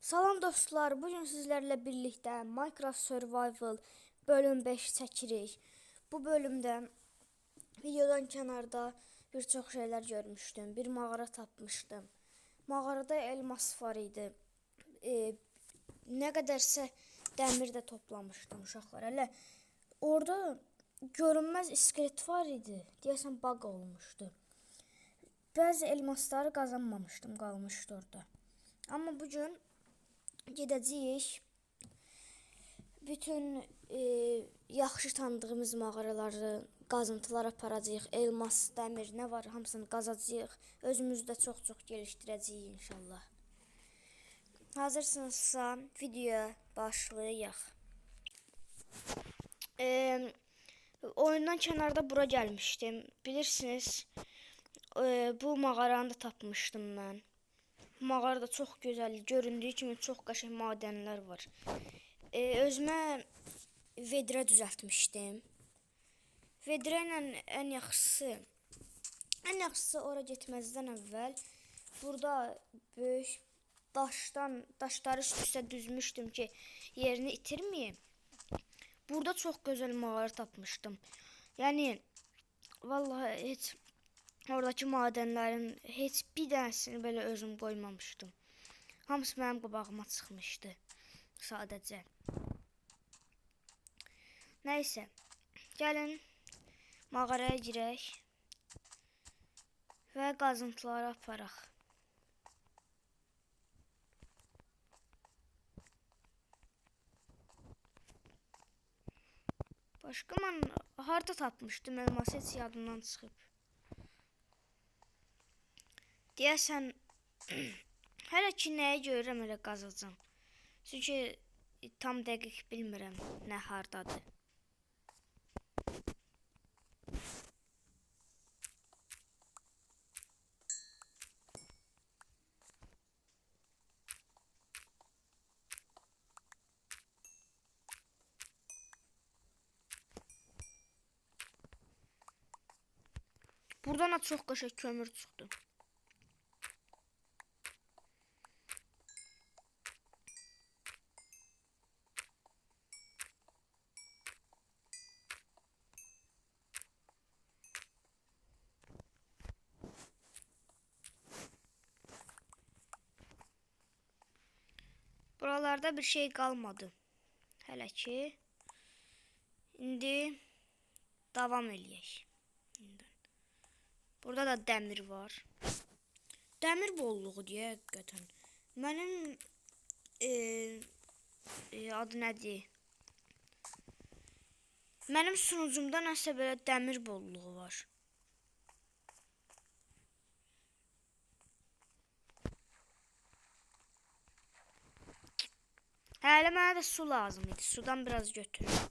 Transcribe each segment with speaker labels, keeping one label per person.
Speaker 1: Salam dostlar, bugün sizlərlə birlikdə Minecraft Survival bölüm 5 çəkirik. Bu bölümdə videodan kənarda bir çox şeylər görmüşdüm. Bir mağara tapmışdım. Mağarada elmas var idi. Nə qədərsə dəmir də toplamışdım uşaqlar. Hələ orada görünməz iskelet var idi. Deyəsən bug olmuşdu. Bəzi elmasları qazanmamışdım, qalmışdı orada. Amma bugün gedəcəyik. Bütün yaxşı tanıdığımız mağaraları, qazıntılar aparacağıq. Elmas, dəmir, nə var hamısını qazacağıq. Özümüzü də çox-çox gəlişdirəcəyik inşallah. Hazırsınızsa videoya başlayaq. Oyundan kənarda bura gəlmişdim. Bilirsiniz, bu mağaranı da tapmışdım mən. Mağarada çox gözəl, göründüyü kimi çox qəşəng madənlər var. Özümə vedrə düzəltmişdim. Vedrə ilə ən yaxşısı ora getməzdən əvvəl burada böyük daşları üst-üstə düzmüşdüm ki, yerini itirməyim. Burada çox gözəl mağara tapmışdım. Yəni vallahi heç oradakı madənlərin heç bir dənəsini belə özüm qoymamışdım. Hamısı mənim qabağıma çıxmışdı sadəcə. Nəysə, gəlin mağaraya girək və qazıntıları aparaq. Başqa mən harda tapmışdım elması, heç yadımdan çıxıb. Deyəsən, hələ ki nəyə görürəm elə qazacam. Çünki tam dəqiq bilmirəm nə hardadır. Buradan da çox qəşəng kömür çıxdı. Buralarda bir şey qalmadı. Hələ ki. İndi davam eləyək. Burada da dəmir var. Dəmir bolluğu deyə həqiqətən. Mənim adı nədir? Mənim sunucumda nəsə belə dəmir bolluğu var. Hələ mənə də su lazım idi. Sudan biraz götürürüm.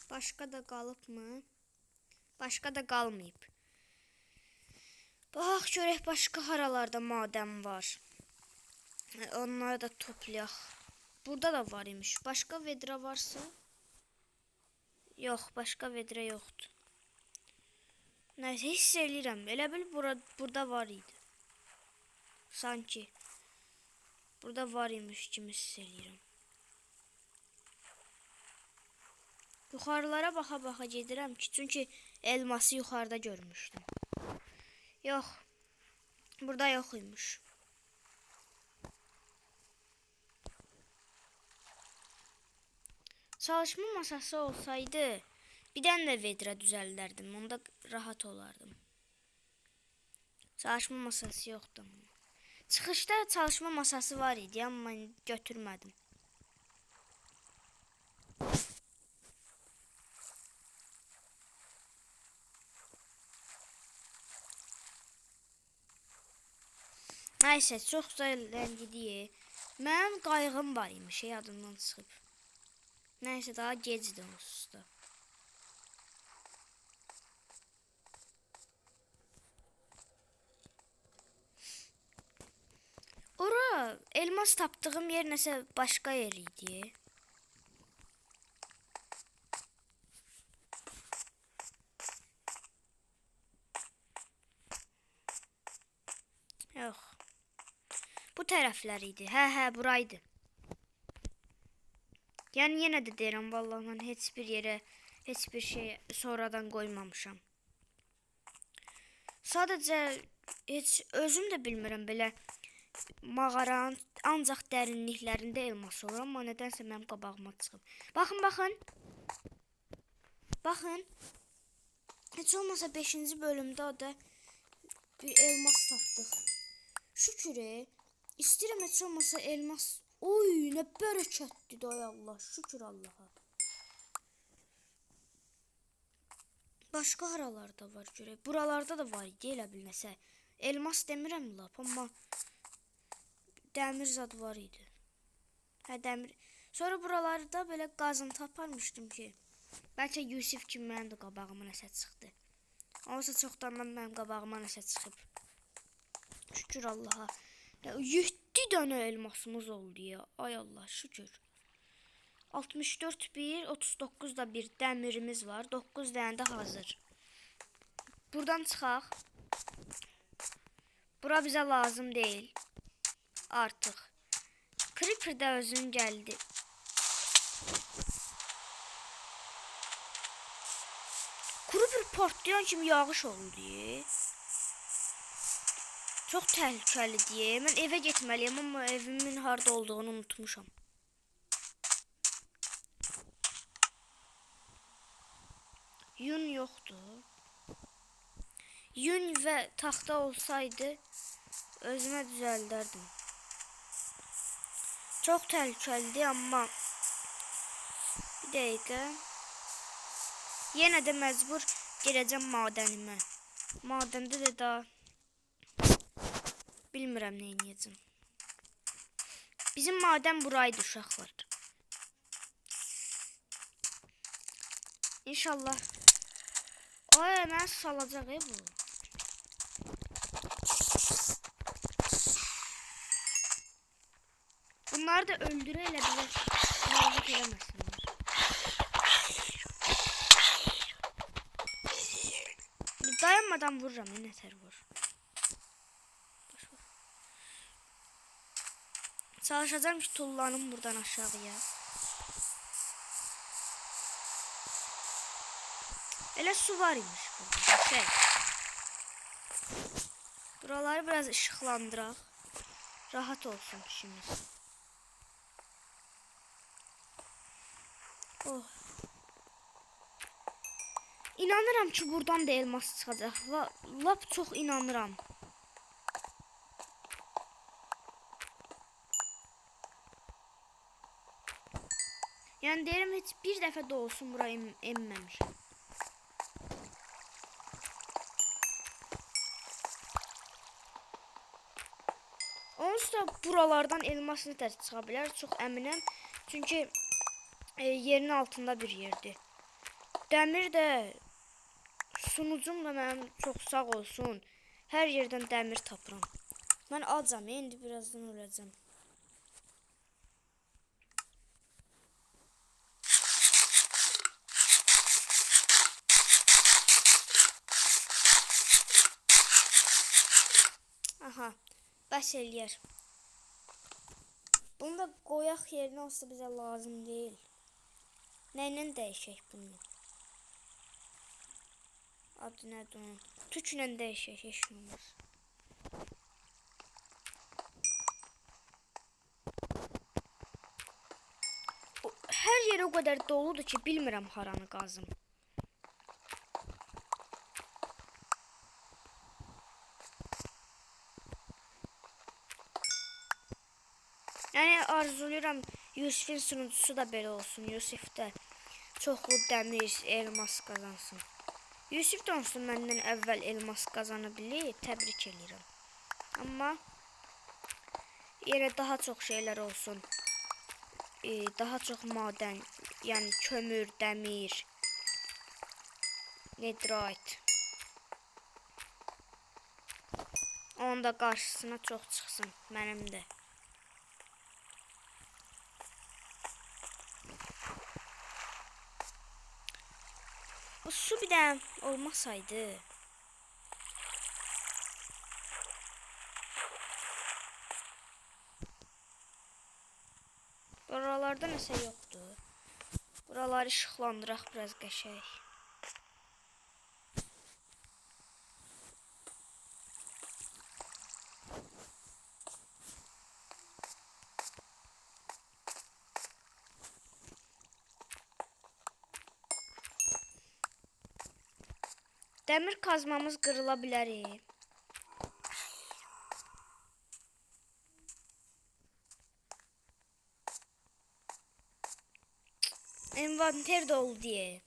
Speaker 1: Başqa da qalıbmı? Başqa da qalmayıb. Bax, görək başqa haralarda madən var. Onları da toplayaq. Burada da var imiş. Başqa vedrə varsa? Yox, başqa vedrə yoxdur. Nəysə, hiss eləyirəm. Elə bil burada var idi. Sanki. Burada var imiş kimi hiss eləyirəm. Yuxarılara baxa-baxa gedirəm ki, çünki elması yuxarıda görmüşdüm. Yox, burada yox imiş. Çalışma masası olsaydı, bir dənə də vedrə düzəldərdim, onda rahat olardım. Çalışma masası yoxdur. Çıxışda çalışma masası var idi, amma mən götürmədim. Nəysə, çox zəngidiyik. Mənim qayığım var imiş, yadımdan çıxıb. Nəysə, daha gecdir onsuz da. elmas tapdığım yer nəsə başqa yer idi. Yox. Bu tərəflər idi. Hə, buraydı. Yəni yenə də deyirəm, vallahi mən heç bir yerə, heç bir şey sonradan qoymamışam. Sadəcə heç özüm də bilmirəm belə mağaranın ancaq dərinliklərində elmas olur, amma nədənsə mənim qabağıma çıxıb. Baxın. Baxın. Heç olmasa 5-ci bölümdə da bir elmas tapdıq. Şükür. İstəyirəm heç olmasa elmas. Oy, nə bərəkətdir də ay Allah. Şükür Allaha. Başqa haralarda var görək. Buralarda da var idi elə bil nəsə. Elmas demirəm lap, amma dəmir zad var idi. Hə, dəmir. Sonra buralarda belə qazın taparmışdım ki, bəlkə Yusif kimi mənim də qabağıma nəsə çıxdı. Olsa çoxdandan mənim qabağıma nəsə çıxıb. Şükür Allaha. 7 dənə elmasımız oldu ya. Ay Allah, şükür. 64 bir, 39 da bir dəmirimiz var. 9 dənə də hazır. Buradan çıxaq. Bura bizə lazım deyil. Artıq. Creeper də özün gəldi. Creeper partlayan kimi yağış oldu. Çox təhlükəlidir. Mən evə getməliyəm, amma evimin harda olduğunu unutmuşam. Yun yoxdur. Yun və taxta olsaydı özümə düzəldərdim. Çox təhlükəlidir, amma bir dəqiqə. Yenə də məcbur girəcəm madənimə. Madəndə də daha bilmirəm nə edəcəm. Bizim madən buraydı uşaqlar. İnşallah. Ay, mən salacaq bu. Bunları da öldürə elə bilir. Narahat eləməsinlər. Dayanmadan vururam, nətər vur. Çalışacağım ki, tullanım buradan aşağıya. Elə su var imiş burada. Buraları biraz ışıqlandıraq. Rahat olsun işimiz. Oh. İnanıram ki, buradan da elmas çıxacaq. Lap çox inanıram. Yəni deyirəm, heç bir dəfə də olsun bura enməmişəm. Onsuz da buralardan elmas nətər çıxa bilər, çox əminəm. Çünki yerin altında bir yerdir. Dəmir də, sunucum da mənim çox sağ olsun. Hər yerdən dəmir tapıram. Mən acam, indi birazdan öləcəm. Aha, bəs eləyər. Bunu da qoyaq yerinə, olsa bizə lazım deyil. Nəylə dəyişək bunu? Adı nədir onun? Tüklə dəyişək, heç nə olmaz. Hər yer o qədər doludur ki, bilmirəm haranı qazım. Yəni arzulayıram Yusifin sunucusu da belə olsun. Yusif də çoxlu dəmir, elmas qazansın. Yusif də onsuz məndən əvvəl elmas qazana bilir, təbrik edirəm. Amma yerə daha çox şeylər olsun. Daha çox madən, yəni kömür, dəmir, netherite. Onun da qarşısına çox çıxsın, mənim də. Su bir də olmasaydı. Buralarda nəsə yoxdur. Buraları işıqlandıraq biraz qəşəng. Dəmir kazmamız qırıla bilər. Envanter dolu diye.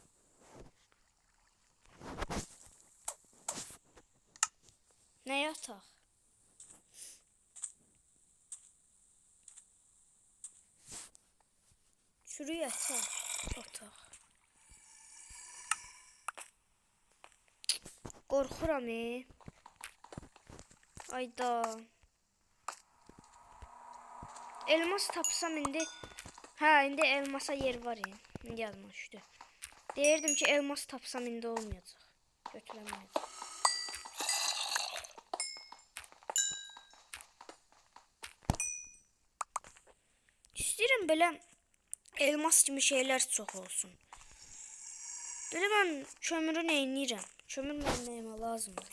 Speaker 1: Ne yatak? Çürü yatak. Otak. Qorxuram. Ayda. Elmas tapsam indi. Ha, indi elmasa yer var. İndi yazma düşdü. Deyirdim ki elmas tapsam indi olmayacaq. Götürəməyəcəm. İstəyirəm belə elmas kimi şeylər çox olsun. Belə mən kömürü neynirəm? Kömür mənim nəyimə lazımdır?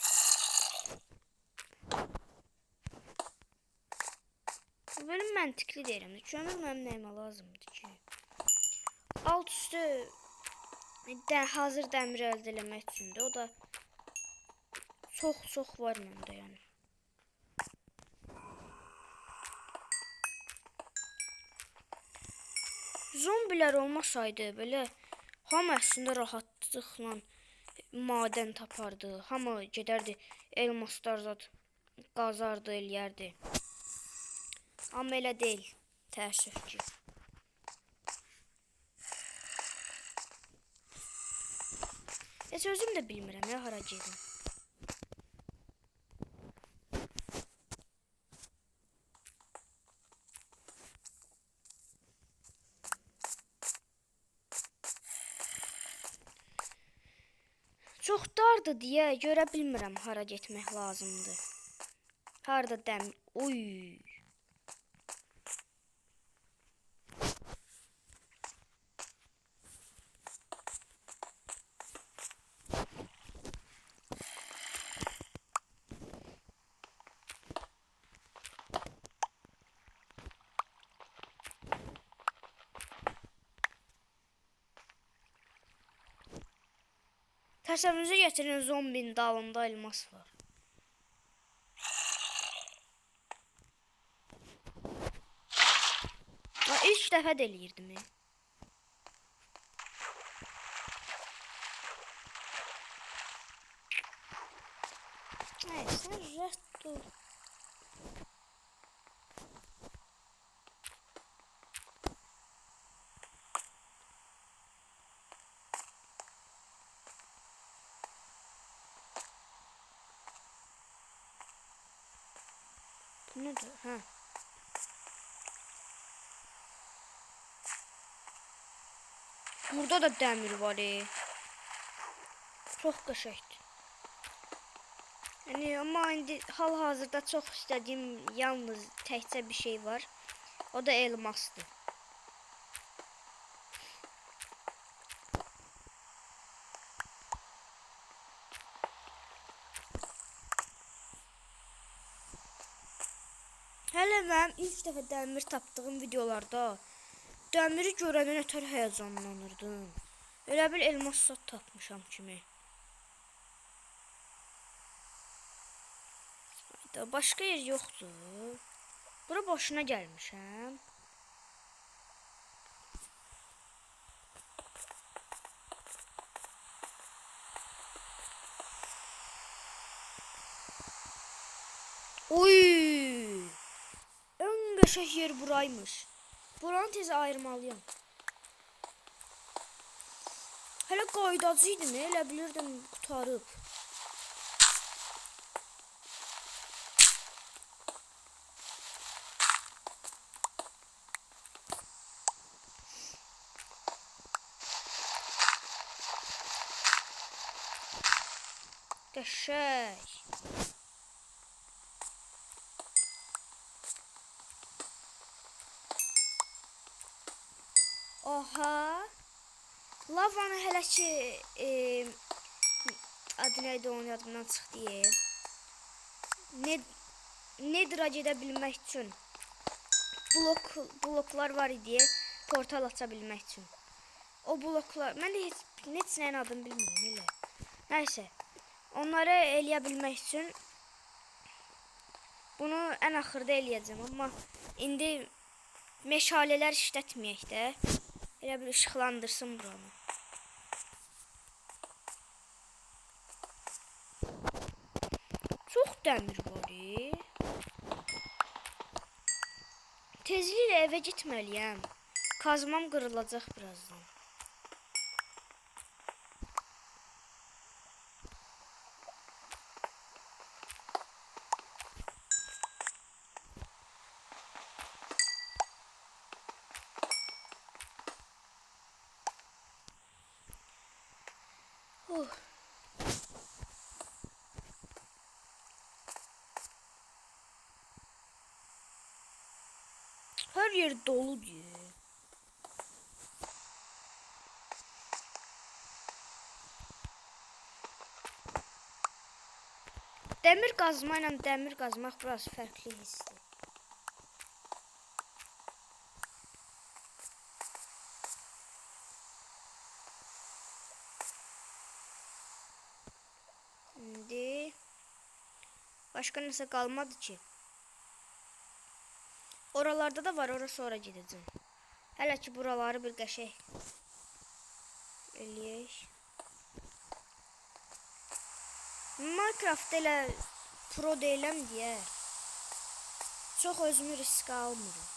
Speaker 1: Böyle məntiqli deyirəm. Kömür mənim nəyimə lazımdır ki? Alt üstü hazır dəmir əldə eləmək üçündür. O da çox var məndə yəni. Zombilər olmasaydı belə hamı əslində rahatlıqla madən tapardı. Hamı gedərdi elmaslar zat qazardı, eləyərdi. Amma elə deyil, təəssüf ki. Heç özüm də bilmirəm ya hara gedim. Çox dardı deyə görə bilmirəm hara getmək lazımdır. Harda dəmir. Oy. Təsəvvürünüzə gətirin, zombinin dalında elmas var. İlk dəfə də eləyirdim. Sən rədd dur. Bu nədir? Hə. Burada da dəmir var. Çox qəşəngdir. Yəni amma indi hal-hazırda çox istədiyim yalnız təkcə bir şey var. O da elmasdır. Hələ mənim ilk dəfə dəmir tapdığım videolarda dəmiri görəndən ötürü həyəcanlanırdım. Elə bil elmas zat tapmışam kimi. Başqa yer yoxdur. Bura boşuna gəlmişəm. Oy! Ən qəşəng yer buraymış. Buranı tez ayırmalıyam. Hələ qaydacı idim, elə bilirdim qutarıb. eşek. Oha. Lavanı hələ ki adı neydi onun yadımdan çıxdı. Nedirə gedə bilmək üçün bloklar var idi, portal aça bilmək üçün. O bloklar, mən də heç nəyin adını bilmirəm elə. Nəysə, onları eləyə bilmək üçün bunu ən axırda eləyəcəm, amma indi meşalelər işlətməyək də. Elə bir ışıqlandırsın buranı. Çox dəmir var. Tezliklə evə gitməliyəm. Kazmam qırılacaq birazdan. Her yer dolu diye. Demir kazma ile demir kazmak biraz farklı hissi. Şimdi başka nəsə kalmadı ki. Oralarda da var, orası sonra gideceğim. Hələ ki buraları bir qəşəng eləyək. Minecraft elə pro deyiləm deyə çox özümü risk almıram.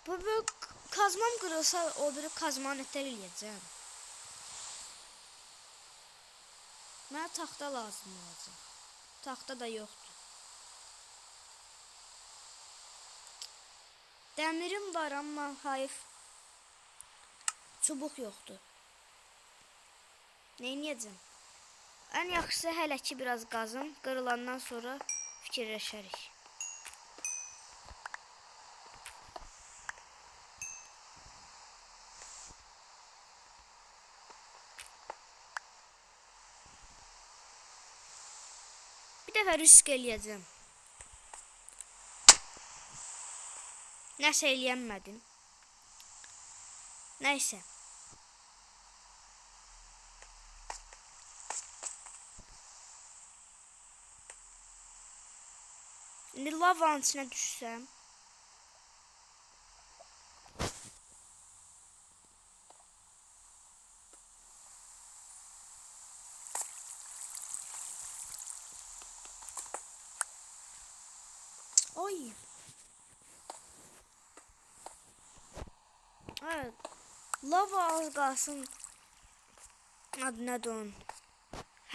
Speaker 1: Bu kazmam qırılsa o biri kazmanı nətər eləyəcəm. Mənə taxta lazım olacaq. Taxta da yoxdur. Dəmirim var amma hayf. Çubuq yoxdur. Neyniyəcəm? Ən yaxşısı hələ ki biraz qazım. Qırılandan sonra fikirləşərik. Bir dəfə risk eləyəcəm. Nəsə eləyənmədim. Nəysə. İndi lavanın içinə düşsəm. Oy. Evet. Lava az qalsın adı nədir onun?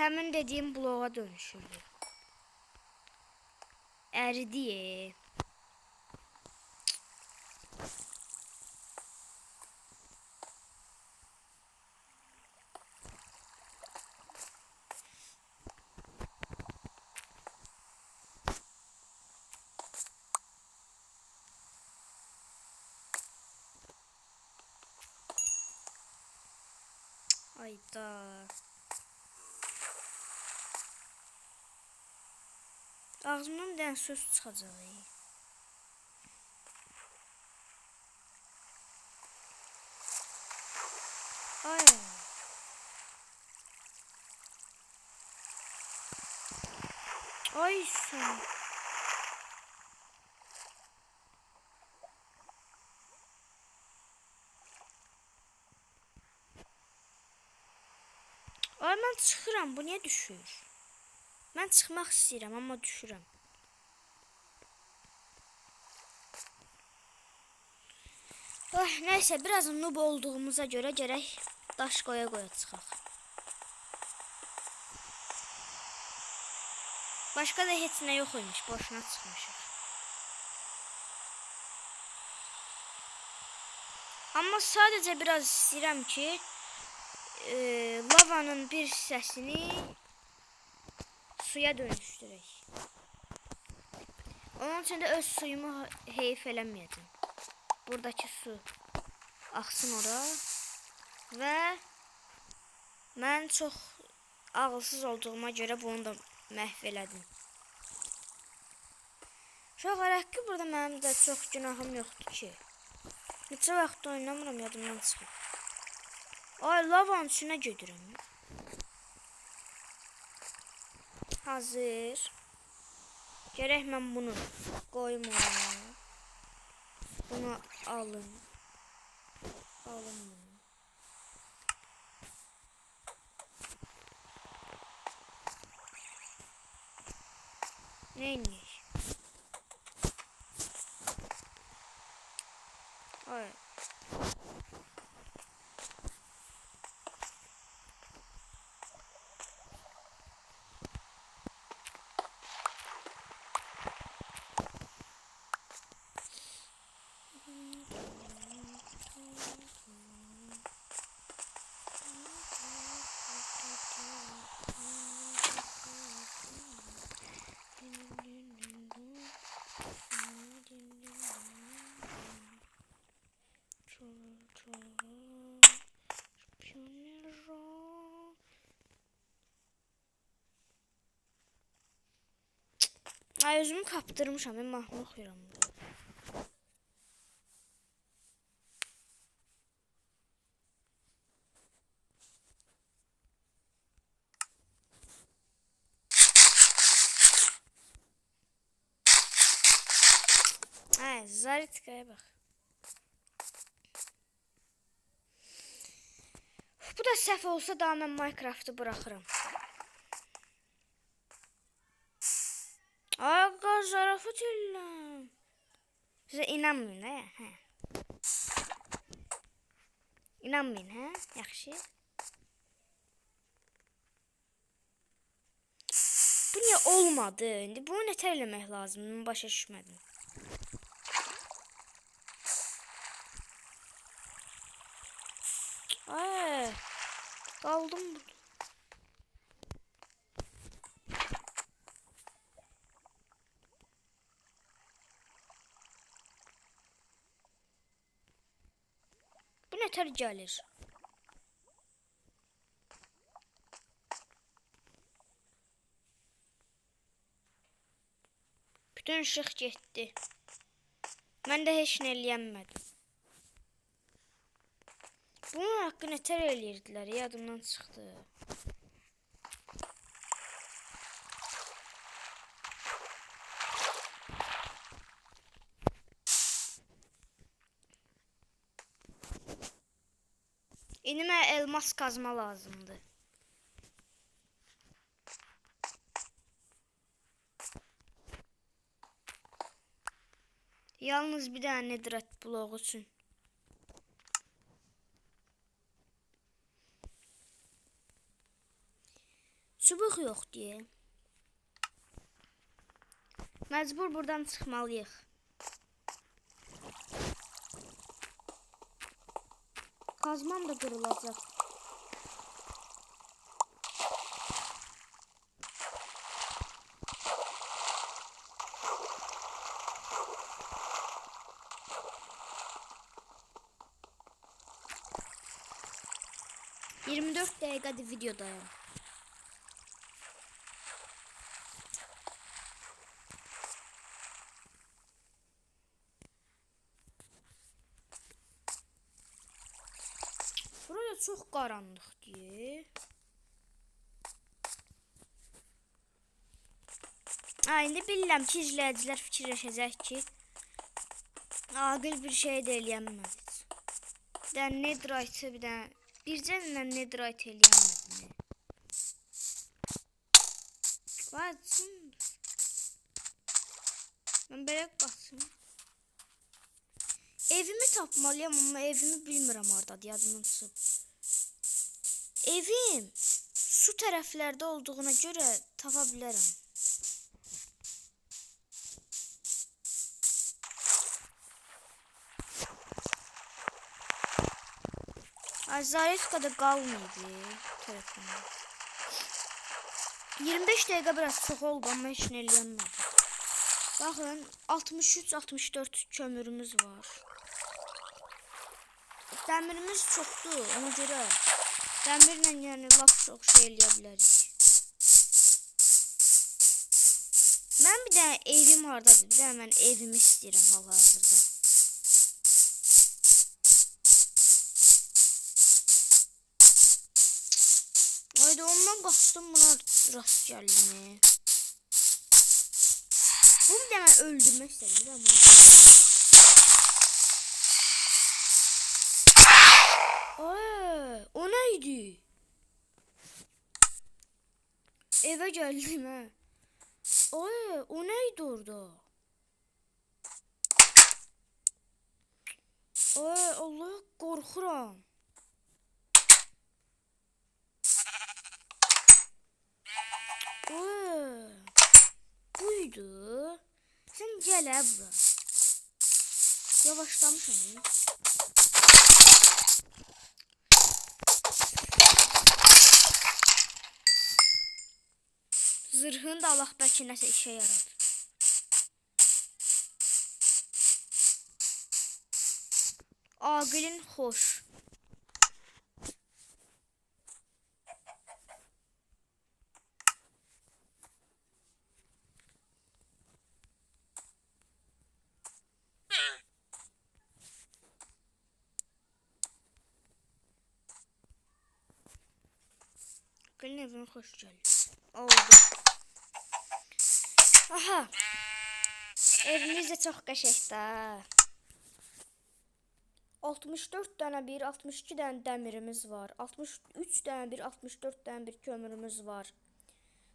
Speaker 1: Həmin dediyim bloğa dönüşürdü. Əridi. Ayda. Ağzımdan bir dənə söz çıxacaq. Ay. Ay sən. Ay mən çıxıram, bu niyə düşür? Mən çıxmaq istəyirəm, amma düşürəm. Nəysə, biraz noob olduğumuza görə gərək daş qoya çıxaq. Başqa da heç nə yox imiş, boşuna çıxmışıq. Amma sadəcə biraz istəyirəm ki, lavanın bir hissəsini suya dönüşdürək. Onun üçün də öz suyumu heyif eləməyəcəm. Buradakı su axsın ora və mən çox ağılsız olduğuma görə bunu da məhv elədim. Uşaqlar, haqqı burada mənim də çox günahım yoxdur ki. Neçə vaxt oynamıram, yadımdan çıxıb. Ay, lavanın içinə gedirəm. Hazır. Gərək mən bunu qoyum oraya. Bunu alın. Alın bunu. Neymiş? Ay. Ay, özümü kaptırmışam, ben mahnı oxuyuram burada. Ay, Zaritkaya bak. Bu da səhv olsa daha mən Minecraft'ı bırakırım. Aga, zarafat edirəm. Sizə inanmayın, hə? İnanmayın, hə? Yaxşı. Bu niyə olmadı? İndi bunu nətər eləmək lazım? Mən başa düşmədim. Ay, qaldım burada. Bu nətər gəlir? Bütün ışıq getdi. Mən də heç nə eləyəmədim. Bunun haqqı nətər eləyirdilər? Yadımdan çıxdı. İndi mənə elmas kazma lazımdır. Yalnız bir dənə netherite bloğu üçün. Çubuq yox deyə. Məcbur buradan çıxmalıyıq. Kazmam da qırılacaq. ...24 dəqiqədir videodayım. Burada çox qaranlıq deyir. İndi bilirəm ki, izləyicilər fikirləşəcək ki, aqil bir şey də eləyənmədik. Bir dənə netherite, bircə dənə netherite eləyənmədim. Qaçın. Mən belə qaçım. Evimi tapmalıyam, amma evimi bilmirəm hardadır, yadımdan çıxıb. Evim su tərəflərdə olduğuna görə tapa bilərəm. Zaretkada qalmaydı telefonda. 25 dəqiqə biraz çox oldu, amma heç nə eləyəmədim. Baxın, 63-64 kömürümüz var. Dəmirimiz çoxdur, ona görə dəmirlə yəni lap çox şey eləyə bilərik. Mən bir dənə evim hardadır, bir dənə mən evimi istəyirəm hal-hazırda. Haydi ondan qaçdım, buna rast gəldim. Bunu da mən öldürmək istədim. O neydi? Eve geldim ha. O neydi orada? Allah, qorxuram. Buydu. Sen gel abla. Yavaşlamışam. Zırhını da Allah bəlkə nəsə işe yaradı. Aqilin xoş. Aqilin evine xoş gəldin. Oldu. Aha. Evimiz de çox qəşəngdir. 64 dənə bir, 62 dənə dəmirimiz var. 63 dənə bir, 64 dənə bir kömürümüz var.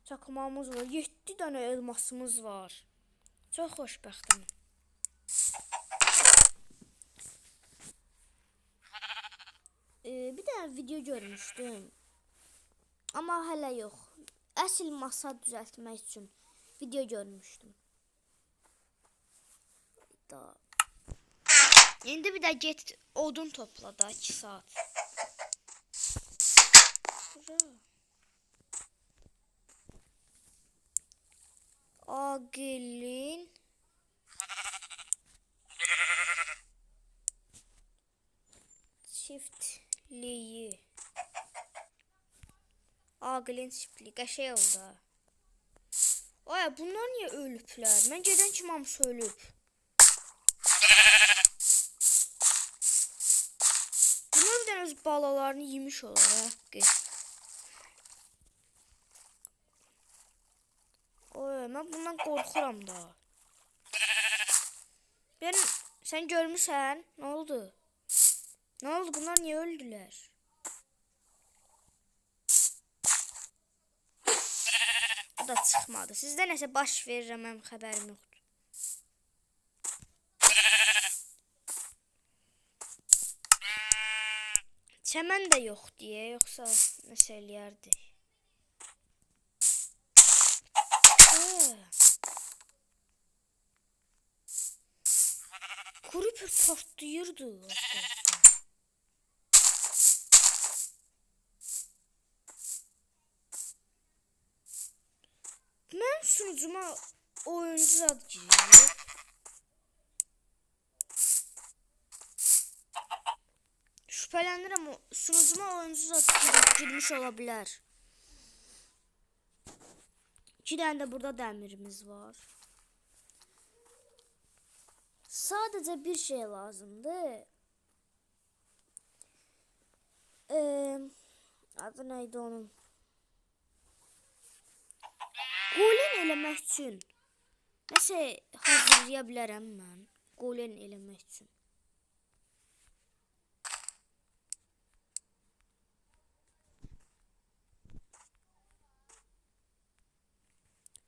Speaker 1: Çakmağımız var. 7 dənə elmasımız var. Çox xoşbəxtəm. Bir dənə video görmüşdüm. Amma hələ yox. Əsl masa düzəltmək üçün video görmüşdüm. İndi bir də get odun topla da 2 saat. Aqilin çiftliyi. Aqilin çiftliyi qəşəng oldu. Bunlar niyə ölüblər? Mən gedən kimi hamısı ölüb. Bunlar bir dənə öz balalarını yemiş olar haqqı. Mən bundan qorxuram da. Sen görmüsən? Ne oldu? Ne oldu? Bunlar niyə öldülər? Bu da çıxmadı. Sizdə nəsə baş verirəm, mənim xəbərim yoxdur. Çəmən də yox deyə, yoxsa nəsə eləyərdi. Creeper partlayırdı. Mən sunucuma oyuncu zad giriyor. Şüphelənirəm, sunucuma oyuncu zad girmiş olabilir. 2 dənə də burada dəmirimiz var. Sadəcə bir şey lazımdır. Adı neydi onun? Golem eləmək üçün nəsə hazırlaya bilərəm mən. Golem eləmək üçün.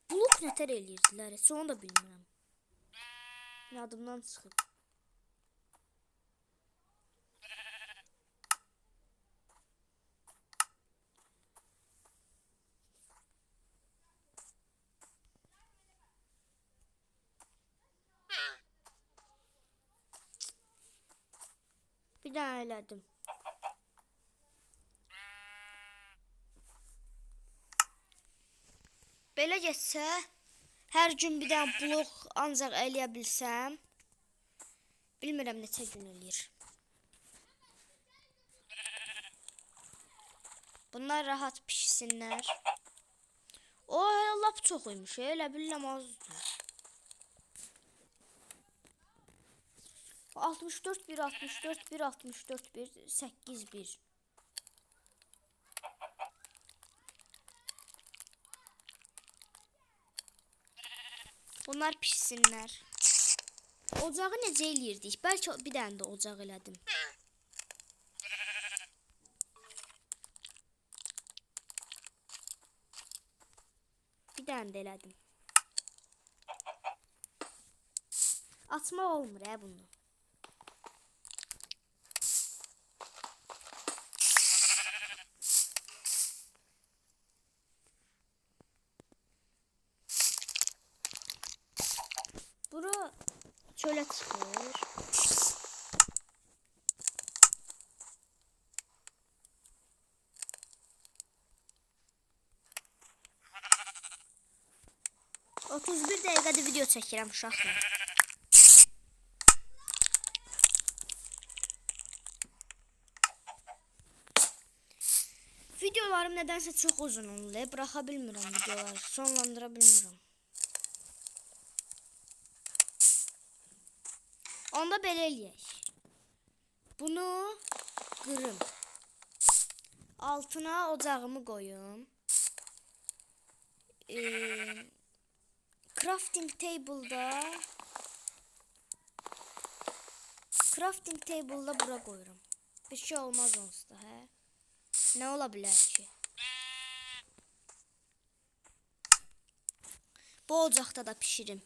Speaker 1: Blok nətər eləyirdilər, heç onu da bilmirəm. Yadımdan çıxıb. Bir daha elədim. Belə getsə, hər gün bir dənə blok ancaq eləyə bilsəm, bilmirəm neçə gün eləyir. Bunlar rahat pişsinlər. O, hələ lap çoxuymuş, elə bilirəm azdır. 64, 1, 64, 1, 64, 1, 8, 1. Bunlar pişsinlər. Ocağı necə eləyirdik? Bəlkə bir dənə də ocaq elədim. Bir dənə də elədim. Açmaq olmur bunu. Bura çölə çıxır. ...31 dəqiqədə video çəkirəm uşaqlar. Videolarım nədənsə çox uzun olur. Bıraxa bilmirəm videoları. Sonlandıra bilmirəm. Onda belə eləyək. Bunu qırım. Altına ocağımı qoyum. Crafting table'da bura qoyuram. Bir şey olmaz onsuz da, hə? Nə ola bilər ki? Bu ocaqda da pişirim.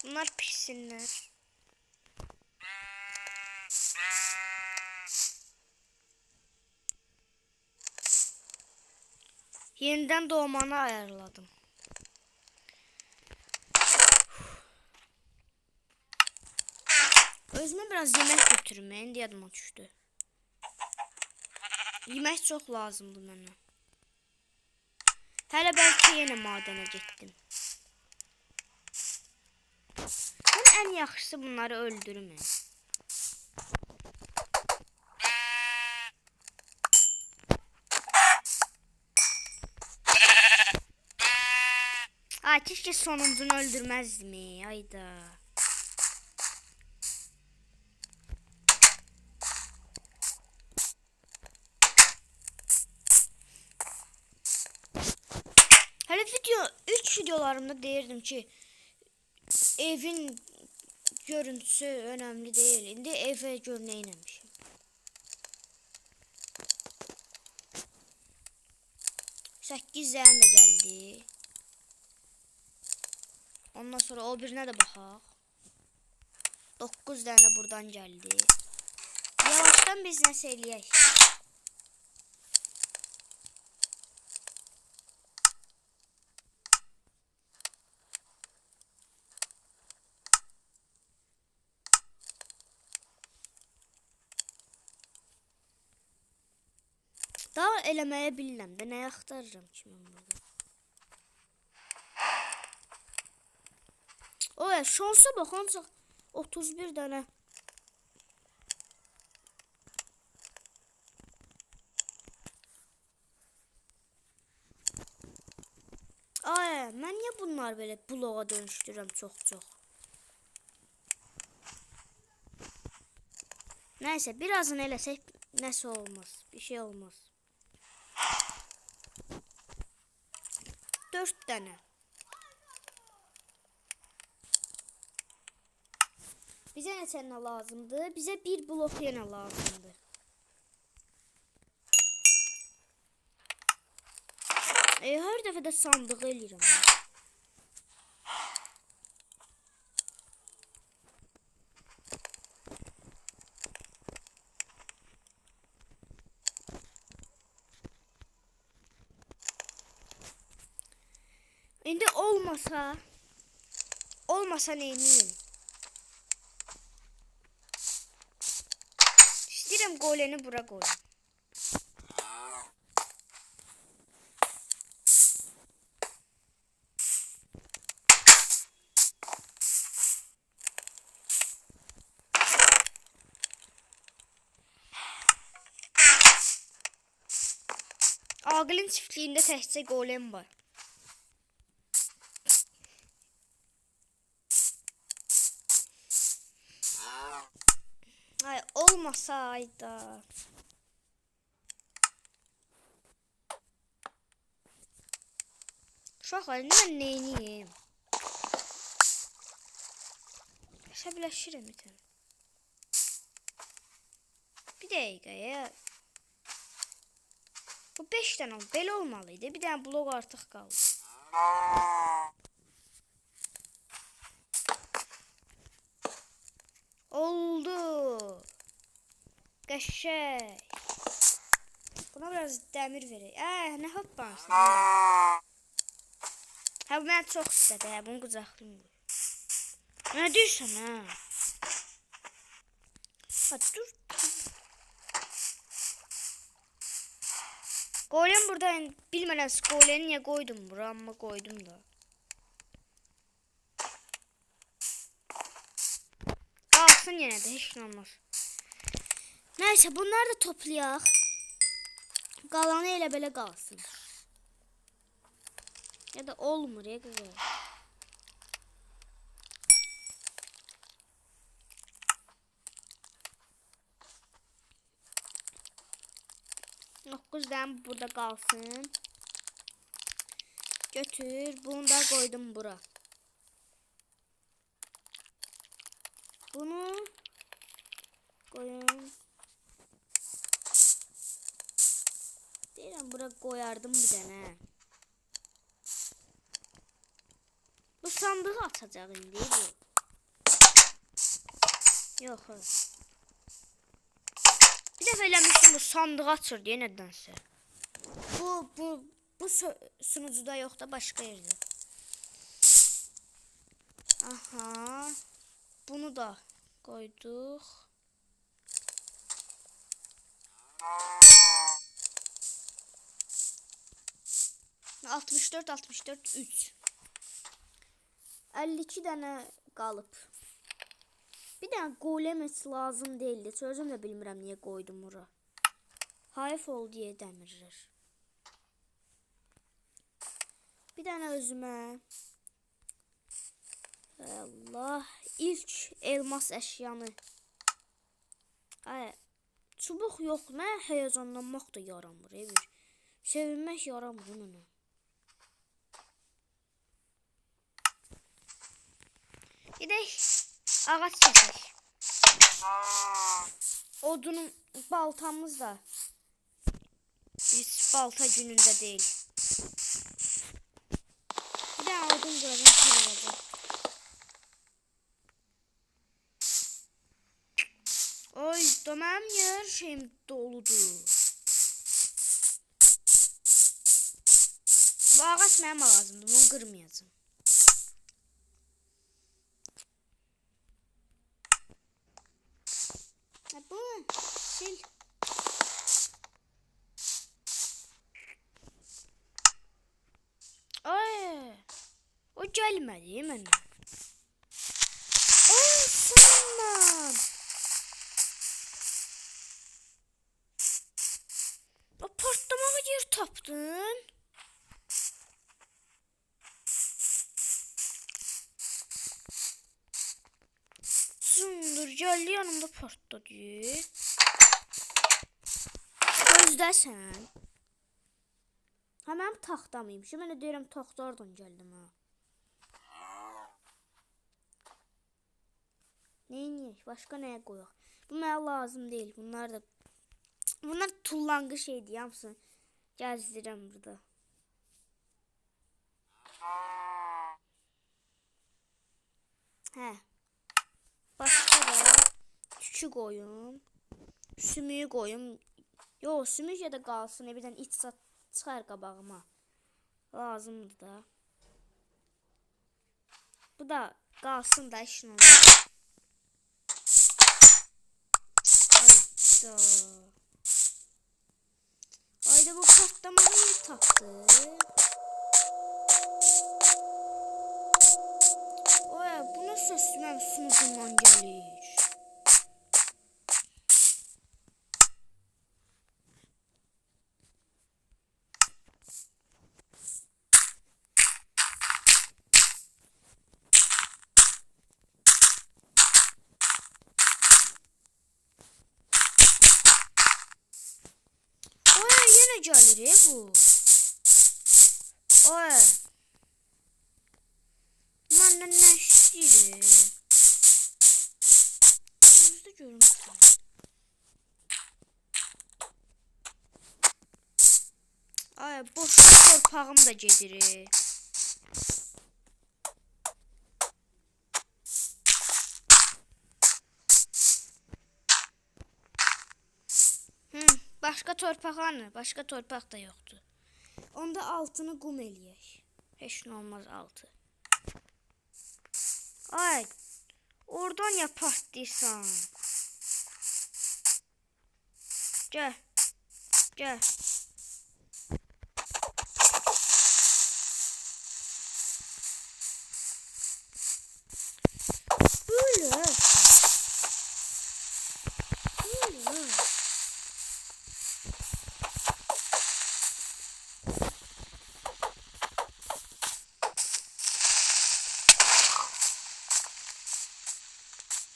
Speaker 1: Bunlar pişsinlər. Yenidən doğmanı ayarladım. Özümə biraz yemək götürüm. İndi yadıma düşdü. Yemək çox lazımdı mənə. Hələ bəlkə yenə madənə getdim. Mən ən yaxşısı bunları öldürüm. Ay, keşke sonuncunu öldürmezdim. Ayda. Hele üç videolarımda deyirdim ki evin görüntüsü önemli değil. İndi eve gör neyləmişim. Səkkiz zəyən də gəldi. Ondan sonra o birine de baxaq. 9 tane buradan geldi. Yavaştan biznes eləyək. Daha eləməyə bilmirəm də, nə axtarıram ki mən burada. O şansa bax, ancaq 31 dənə. Ay, mən niyə bunlar belə bloğa dönüşdürürəm çox. Nəysə, birazını eləsək nəsə olmaz, bir şey olmaz. 4 dənə. Bizə neçə lazımdır? Bizə bir blok yenə lazımdır. Hər dəfə də sandığı eləyirəm. İndi olmasa neyniyim? İstəyirəm goleni bura qoyum. Aqilin çiftliğində təkcə golem var. Ay olmasaydı. Uşaqlar, mən neyniyim? Əsəbləşirəm etəm. Bir dəqiqə ya. Bu 5 dənə belə olmalıydı. Bir dənə blok artıq qaldı. Oldu. Qəşəng. Buna biraz dəmir verək. Nə hoppansın? Bu mən çox istədi. Bunu qucaqlayım. Nə deyirsən, dur. Golem burada bilmeden goleni niye koydum buraya, amma koydum da. Kalsın yine de hiç olmaz. Neyse bunları da toplayaq. Qalanı elə belə qalsın. Ya da olmur ya güzel. Dokuzdan burada kalsın. Götür. Bunu da koydum bura. Bunu koyun. Deyirəm bura koyardım bir dənə. Bu sandığı açacaq indi bu. Yox. Bir dəfə eləmişdim bu sandığı açır deyə nədənsə. Bu sunucuda yox da başqa yerdə. Aha. Bunu da koyduk. Altmış dört 3. 52 dənə qalıb. Bir dənə golem lazım değildi. Sözüm də bilmirəm niyə qoydum ora. Hayf ol deyə dəmirlər. Bir dənə özümə. Allah, ilk elmas əşyanı. Çubuq yox, mən həyecanlanmaq da yaramır. Sevinmək yaramır mənə. Gidək ağac kəsək. Odunun baltamız da hiç balta günündə deyil. Bir də odun qıracam, kırılacaq. Oy, da mənim yer şeyim doludur. Bu ağac mənim ağacımdır, bunu qırmayacağım. Bu sil. Ay, o gəlmədi mənə. Sanmam. O portlamağa yer tapdın. Sundur geldi yanımda portladı. Gözləsən. Ha mənim taxtamıyım. Şimdi mən də deyirəm taxta oradan gəldim ha. Neyini? Başka neye koyaq? Bu mənə lazım değil. Bunlar tullanğı şeydi yapsın. Gəzdirəm burada. Hə. Başka da tükü koyum. Sümüyü koyum. Yo, sümük ya da qalsın. Bir dənə iç çıxar qabağıma. Lazımdır da. Bu da qalsın da işin olur. Ayda. Ayda bu patlamağı niye taktı? Oya bu nasıl mənim sunucumdan gəlir? Oya yenə gəlir bu. Oya. Məndən nə istəyir? Gözdə görmüşəm. Ay boş torpağım da gedir. Başka torpaq hanı? Başka torpaq da yoktu. Onda altını qum eləyək. Heç nə olmaz altı. Ay, oradan ya partlayırsan. Gəl. Gəl. Böyle. Böyle.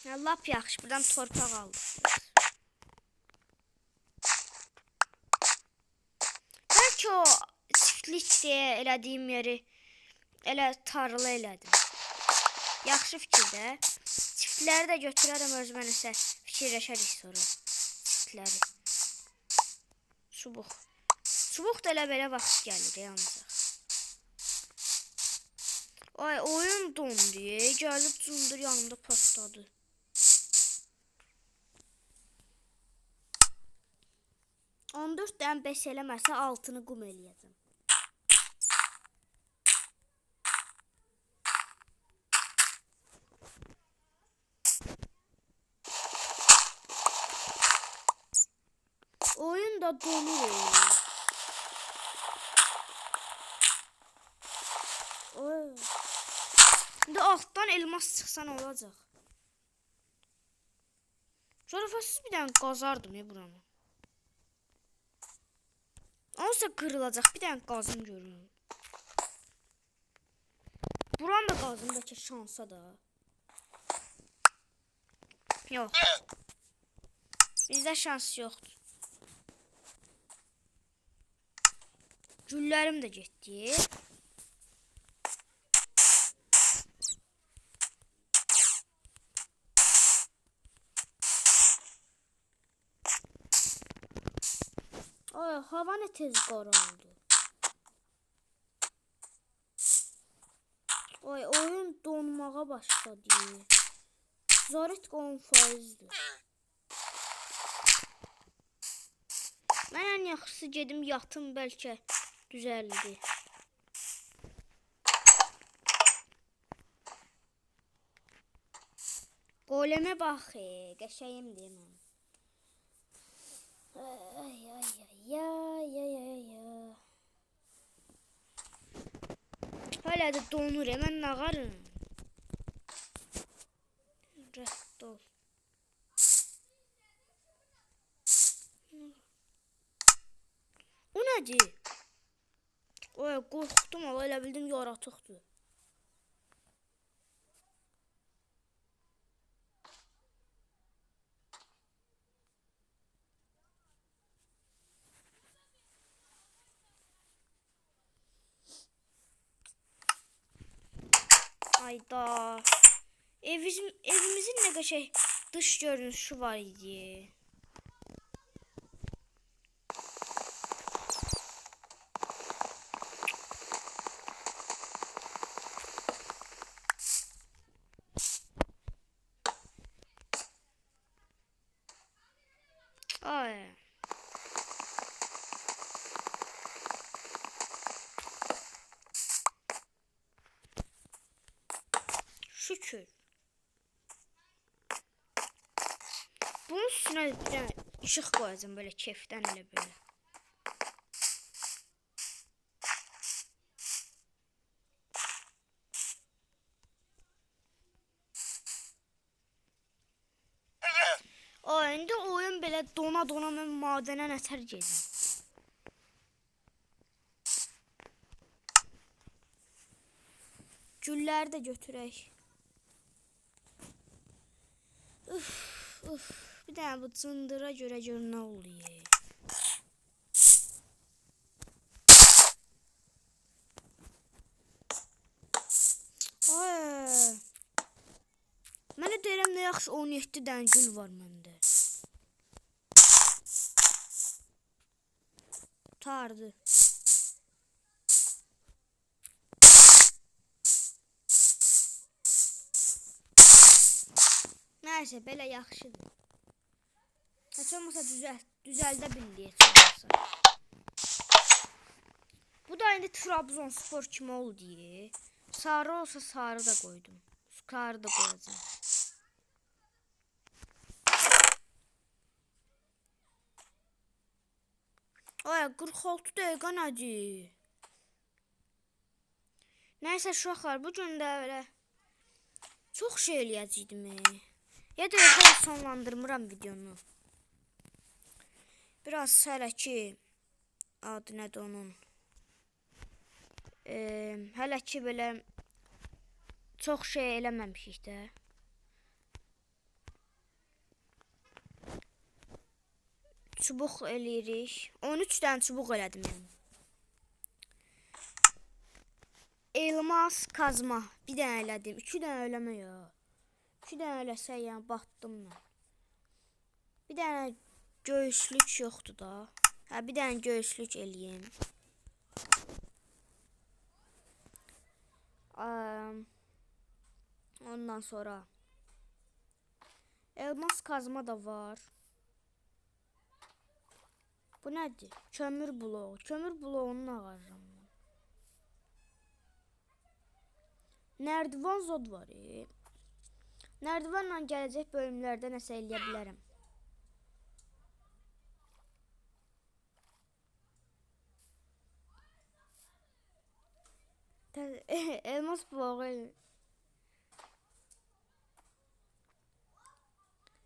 Speaker 1: Ya lap yaxşı, buradan torpaq aldık. Bəlkə o çiftlik deyə elədiyim yeri elə tarla elədim. Yaxşı fikirdə. Çiftləri də götürərəm özümə nəsə fikirləşərik sonra. Çiftləri. Çubuq. Çubuq da elə belə vaxt gəlir yalnız. Ay oyun dondu. Gəlib cundur yanımda patladı. On 14 dən bəs eləməsə altını qum eləyəcəm. Oyun da donur. İndi altdan elmas çıxsan olacaq. Zarafasız bir dənə qazardım buranı. Onsa qırılacaq. Bir dənə qazım görün. Buran da qazım bəlkə şansa da. Yox. Bizdə şans yoxdur. Güllərim də getdi. Ay, hava ne tez qaraldı. Ay, oyun donmağa başladı. Zaret 10%'dir. Mən ən yaxşısı gedim yatım, bəlkə düzəldi. Golemə bax, qəşəyimdir mən. Ay ay ay ay ay ay ay. Hala da donur, hemen nağarım. Rədd ol. O nədir? Oy, qorxdum, ama elə bildim yaratıqdır. Ayda. Evimizin ne kadar dış görünüşü var idi. Ay. Bunun üstünə bir dənə işıq qoyacağım böyle kefdən elə böyle. İndi oyun belə dona mən madənə nətər gedim. Gülləri də götürək. Bir dənə bu cındıra görə gör nə oluyor. Mənə deyirəm nə yaxşı 17 dənə gül var məndə. Tardı. Nəysə belə yaxşıdır. Heç olmasa düzəldə bildik heç olmasa. Bu da indi Trabzonspor kimi oldu. Sarı olsa sarı da koydum. Sarı da koyacağım. Ay 46 dəqiqə nədir? Nəysə uşaqlar, bu gün də elə çox şey eləyəcəkdim. Ya da elə sonlandırmıram videonu. Biraz hələ ki adı nədir onun? Hələ ki belə çox şey eləməmişik də. Çubuq eləyirik. 13 dənə çubuq elədim yəni. Elmas kazma bir dənə elədim. 2 dənə eləmə ya. 2 dənə eləsək yəni batdım mən. Bir dənə göğüslük yoxdur da. Hə bir dənə göğüslük eləyim. Ondan sonra elmas kazma da var. Bu nədir? Kömür bloğu. Kömür bloğunu ağarıram. Nərdivan zod var. Nərdivanla gələcək bölümlərdə nəsə eləyə bilərəm. Elmas bloğu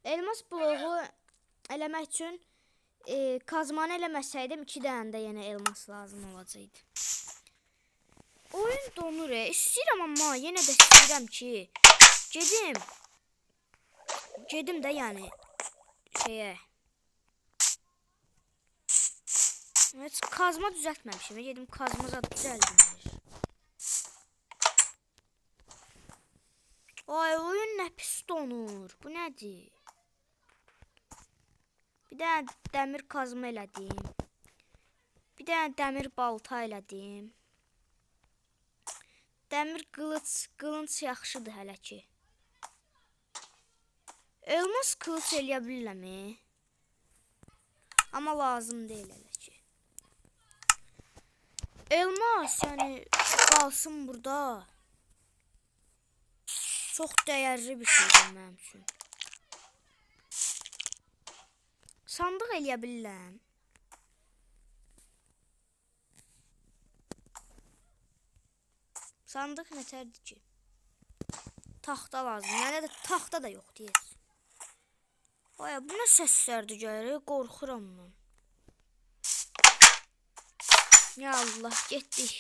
Speaker 1: elmas bloğu eləmək üçün kazmanı eləməsəydim 2 dənə də yenə elmas lazım olacaqdı. Oyun donur. İstəyirəm amma yenə də istəyirəm ki gedim də yəni şeyə. Heç kazma düzəltməmişəm. Gedim kazma zad düzəldim. Ay oyun nə pis donur. Bu nədir? Bir dənə dəmir kazma elədim. Bir dənə dəmir balta elədim. Dəmir qılınc yaxşıdır hələ ki. Elmas qılınc eləyə bilirəm. Amma lazım deyil hələ ki. Elmas yəni qalsın burada. Çox dəyərli bir şeydir mənim üçün. Sandıq eləyə bilirəm. Sandıq nətərdir ki? Taxta lazım. Yəni də taxta da yox deyir. Ay bu nə səslərdir gəlir? Qorxuram mən. Ya Allah, getdik.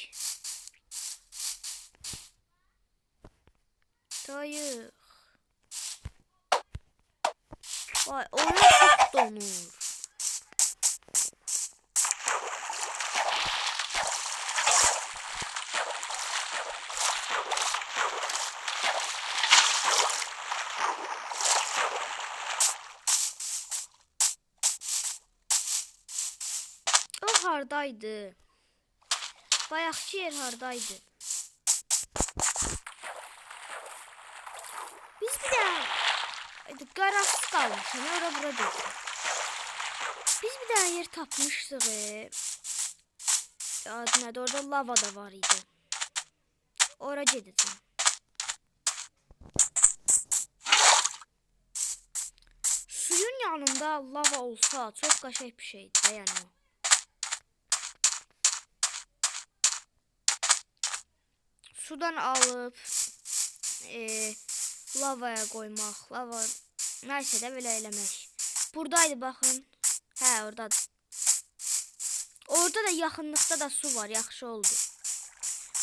Speaker 1: Dayıq. Ay oyun çox donur. O hardaydı? Bayaqki yer hardaydı? Biz bir daha qarasız qalmışıq. Ora bura deyil. Biz bir dənə yer tapmışdıq. Adı nədir? Orada lava da var idi. Ora gedəcəm. Suyun Suyun yanında lava olsa çok qəşəng bir şeydir də, yəni o. Sudan alıp lavaya koymaq, lava nəysə də belə eləmək. Buradaydı baxın. Hə, oradadır. Orada da yaxınlıqda da su var, yaxşı oldu.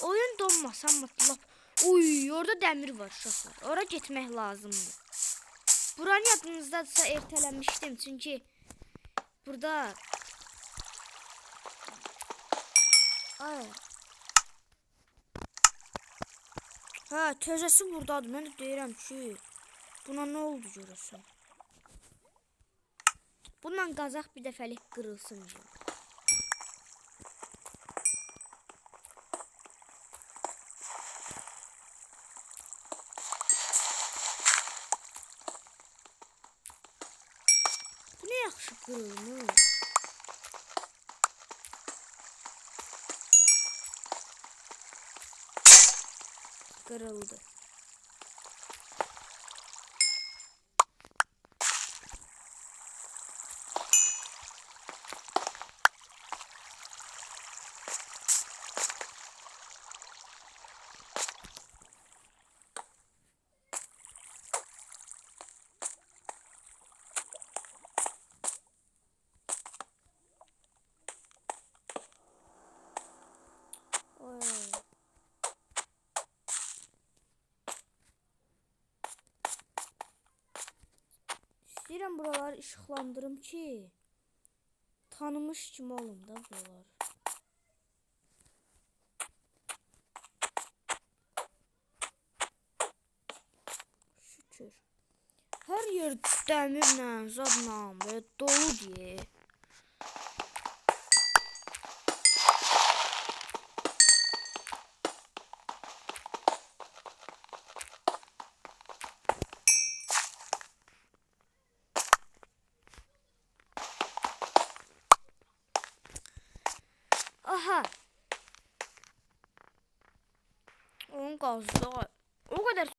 Speaker 1: Oyun donmasa lap. Uy, orada dəmir var uşaqlar. Ora getmək lazımdır. Buranı yadınızdadırsa ertələmişdim, çünki burada ay. Hə, tezəsi buradadır. Mən də deyirəm ki, buna nə oldu görəsən? Bununla qazaq bir dəfəlik qırılsın deyə. Bu nə yaxşı qırılmış. Kırıldı. İstəyirəm buraları işıqlandırım ki, tanımış kimi olum da buralar. Şükür. Hər yer dəmirlə, zadla və dolu deyə. Aha. Onun qazdı.